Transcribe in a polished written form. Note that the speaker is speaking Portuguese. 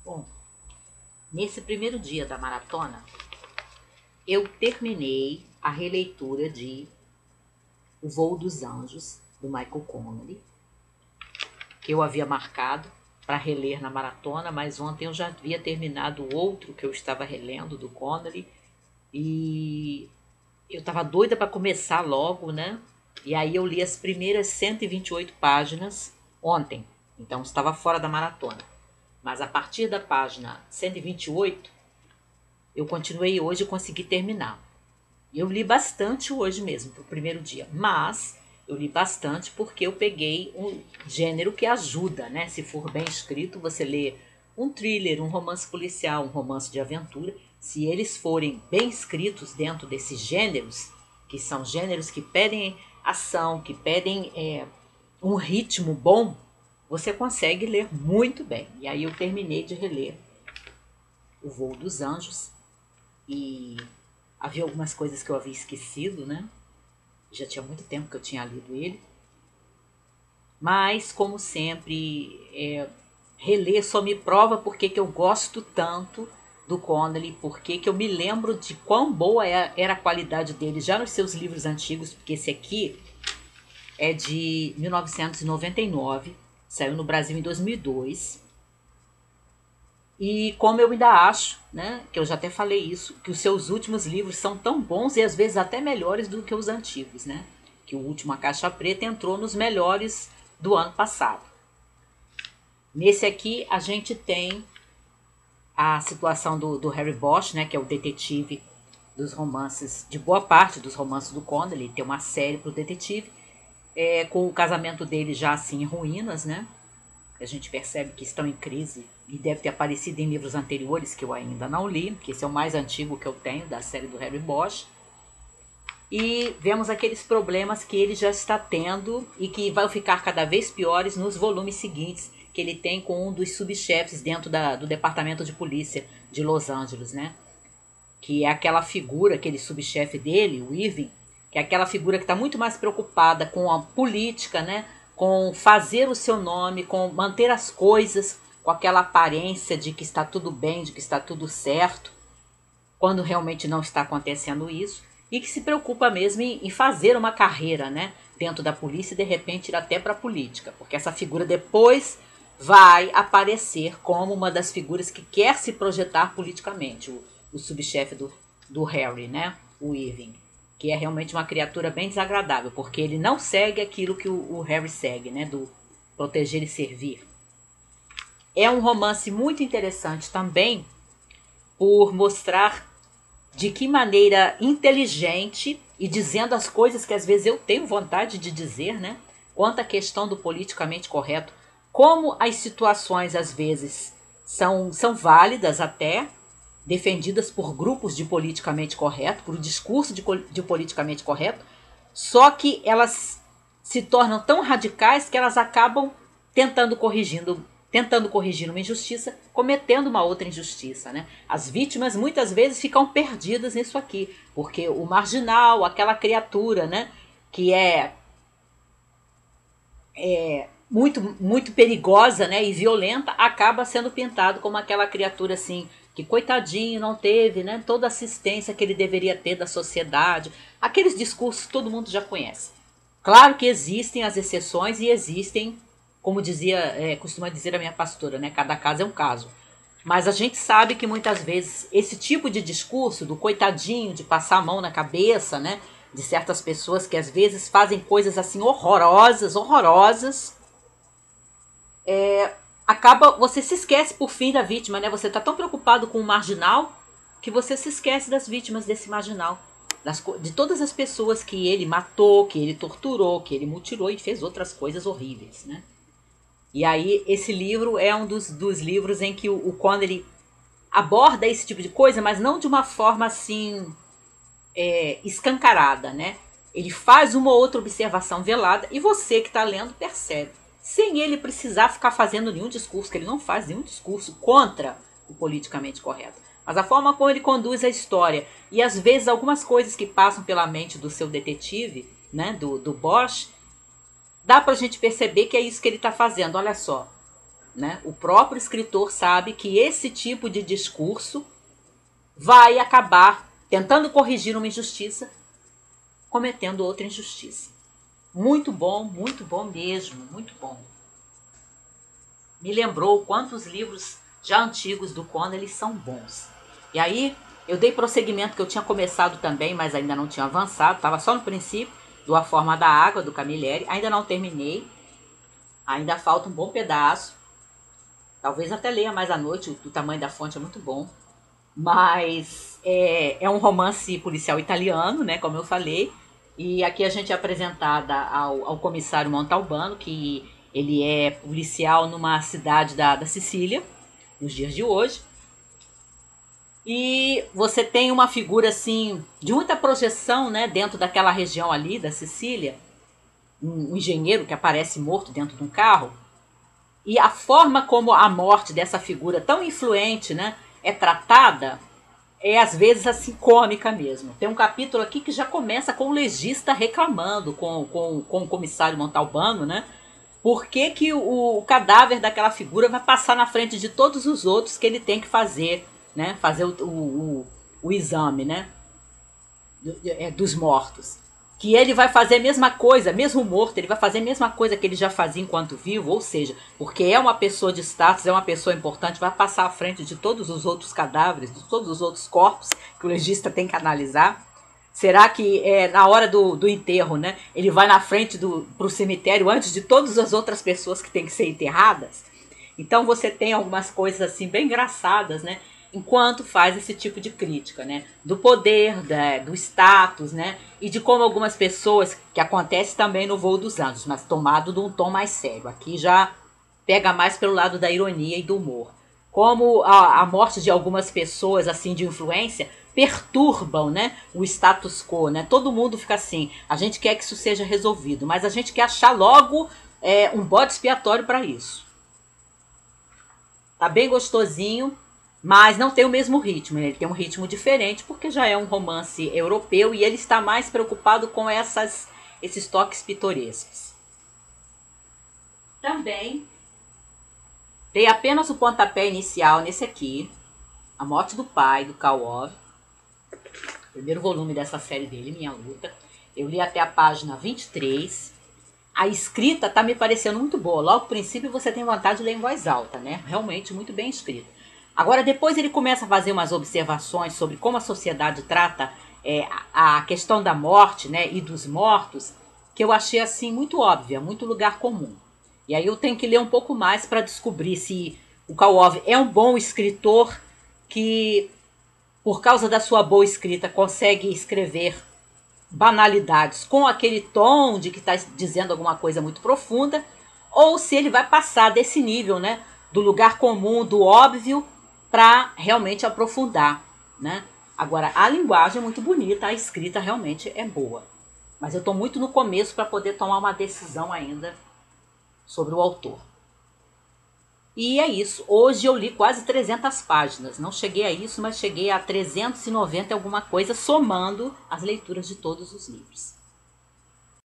Bom, nesse primeiro dia da maratona, eu terminei a releitura de O Voo dos Anjos, do Michael Connelly, que eu havia marcado para reler na maratona, mas ontem eu já havia terminado o outro que eu estava relendo, do Connelly, e eu estava doida para começar logo, né? E aí eu li as primeiras 128 páginas ontem, então estava fora da maratona. Mas a partir da página 128, eu continuei hoje e consegui terminar. Eu li bastante hoje mesmo, pro primeiro dia, mas eu li bastante porque eu peguei um gênero que ajuda, né? Se for bem escrito, você lê um thriller, um romance policial, um romance de aventura. Se eles forem bem escritos dentro desses gêneros, que são gêneros que pedem ação, que pedem um ritmo bom, você consegue ler muito bem. E aí eu terminei de reler O Voo dos Anjos e havia algumas coisas que eu havia esquecido, né? Já tinha muito tempo que eu tinha lido ele. Mas, como sempre, reler só me prova porque que eu gosto tanto do Connelly, porque que eu me lembro de quão boa era a qualidade dele já nos seus livros antigos, porque esse aqui é de 1999, saiu no Brasil em 2002. E como eu ainda acho, né, que eu já até falei isso, que os seus últimos livros são tão bons e às vezes até melhores do que os antigos, né? Que o último, A Caixa Preta, entrou nos melhores do ano passado. Nesse aqui a gente tem a situação do Harry Bosch, né, que é o detetive dos romances, de boa parte dos romances do Connelly, tem uma série para o detetive, com o casamento dele já assim em ruínas, né? A gente percebe que estão em crise e deve ter aparecido em livros anteriores que eu ainda não li, que esse é o mais antigo que eu tenho da série do Harry Bosch. E vemos aqueles problemas que ele já está tendo e que vão ficar cada vez piores nos volumes seguintes que ele tem com um dos subchefes dentro do departamento de polícia de Los Angeles, né? Que é aquela figura, aquele subchefe dele, o Irving, que é aquela figura que está muito mais preocupada com a política, né? Com fazer o seu nome, com manter as coisas com aquela aparência de que está tudo bem, de que está tudo certo, quando realmente não está acontecendo isso, e que se preocupa mesmo em fazer uma carreira, né, dentro da polícia e de repente ir até para a política, porque essa figura depois vai aparecer como uma das figuras que quer se projetar politicamente, o subchefe do Harry, né, o Irving, que é realmente uma criatura bem desagradável, porque ele não segue aquilo que o Harry segue, né, do proteger e servir. É um romance muito interessante também por mostrar de que maneira inteligente e dizendo as coisas que às vezes eu tenho vontade de dizer, né? Quanto à questão do politicamente correto, como as situações às vezes são válidas até, defendidas por grupos de politicamente correto, por um discurso de politicamente correto, só que elas se tornam tão radicais que elas acabam tentando corrigir uma injustiça, cometendo uma outra injustiça, né? As vítimas muitas vezes ficam perdidas nisso aqui, porque o marginal, aquela criatura, né, que é muito perigosa, né, e violenta, acaba sendo pintado como aquela criatura assim que coitadinho não teve, né, toda a assistência que ele deveria ter da sociedade. Aqueles discursos que todo mundo já conhece. Claro que existem as exceções e existem, como costuma dizer a minha pastora, né, cada caso é um caso. Mas a gente sabe que muitas vezes esse tipo de discurso do coitadinho, de passar a mão na cabeça, né, de certas pessoas que às vezes fazem coisas assim horrorosas, horrorosas, acaba, você se esquece por fim da vítima, né? Você está tão preocupado com o marginal que você se esquece das vítimas desse marginal, de todas as pessoas que ele matou, que ele torturou, que ele mutilou e fez outras coisas horríveis, né? E aí esse livro é um dos livros em que o Connelly aborda esse tipo de coisa, mas não de uma forma assim escancarada, né? Ele faz uma ou outra observação velada e você que está lendo percebe, sem ele precisar ficar fazendo nenhum discurso, que ele não faz nenhum discurso contra o politicamente correto. Mas a forma como ele conduz a história e às vezes algumas coisas que passam pela mente do seu detetive, né, do Bosch, dá pra gente perceber que é isso que ele está fazendo. Olha só, né? O próprio escritor sabe que esse tipo de discurso vai acabar tentando corrigir uma injustiça, cometendo outra injustiça. Muito bom mesmo, muito bom. Me lembrou quantos livros já antigos do Conan eles são bons. E aí eu dei prosseguimento, que eu tinha começado também, mas ainda não tinha avançado, estava só no princípio, do A Forma da Água, do Camilleri, ainda não terminei, ainda falta um bom pedaço, talvez até leia mais à noite, o tamanho da fonte é muito bom, mas é um romance policial italiano, né, como eu falei, e aqui a gente é apresentada ao comissário Montalbano, que ele é policial numa cidade da Sicília, nos dias de hoje. E você tem uma figura assim de muita projeção, né, dentro daquela região ali da Sicília, um engenheiro que aparece morto dentro de um carro. E a forma como a morte dessa figura tão influente, né, é tratada é às vezes assim cômica mesmo. Tem um capítulo aqui que já começa com o legista reclamando com o comissário Montalbano, né? Por que o cadáver daquela figura vai passar na frente de todos os outros que ele tem que fazer, né? Fazer o exame, né? Dos mortos. Que ele vai fazer a mesma coisa, mesmo morto, ele vai fazer a mesma coisa que ele já fazia enquanto vivo, ou seja, porque é uma pessoa de status, é uma pessoa importante, vai passar à frente de todos os outros cadáveres, de todos os outros corpos que o legista tem que analisar. Será que na hora do enterro, né, ele vai na frente pro cemitério antes de todas as outras pessoas que têm que ser enterradas? Então você tem algumas coisas assim bem engraçadas, né? Enquanto faz esse tipo de crítica, né? Do poder, do status, né? E de como algumas pessoas, que acontece também no Voo dos Anjos, mas tomado de um tom mais sério. Aqui já pega mais pelo lado da ironia e do humor. Como a morte de algumas pessoas, assim, de influência, perturbam, né, o status quo, né? Todo mundo fica assim, a gente quer que isso seja resolvido, mas a gente quer achar logo um bode expiatório para isso. Tá bem gostosinho. Mas não tem o mesmo ritmo, ele tem um ritmo diferente, porque já é um romance europeu e ele está mais preocupado com esses toques pitorescos. Também dei apenas o pontapé inicial nesse aqui, A Morte do Pai, do Kawov, primeiro volume dessa série dele, Minha Luta. Eu li até a página 23. A escrita tá me parecendo muito boa. Logo no princípio você tem vontade de ler em voz alta, né? Realmente muito bem escrito. Agora, depois ele começa a fazer umas observações sobre como a sociedade trata a questão da morte, né, e dos mortos, que eu achei assim muito óbvia, muito lugar comum. E aí eu tenho que ler um pouco mais para descobrir se o Kawov é um bom escritor que, por causa da sua boa escrita, consegue escrever banalidades com aquele tom de que está dizendo alguma coisa muito profunda, ou se ele vai passar desse nível, né, do lugar comum, do óbvio, para realmente aprofundar, né? Agora, a linguagem é muito bonita, a escrita realmente é boa. Mas eu estou muito no começo para poder tomar uma decisão ainda sobre o autor. E é isso. Hoje eu li quase 300 páginas. Não cheguei a isso, mas cheguei a 390 e alguma coisa, somando as leituras de todos os livros.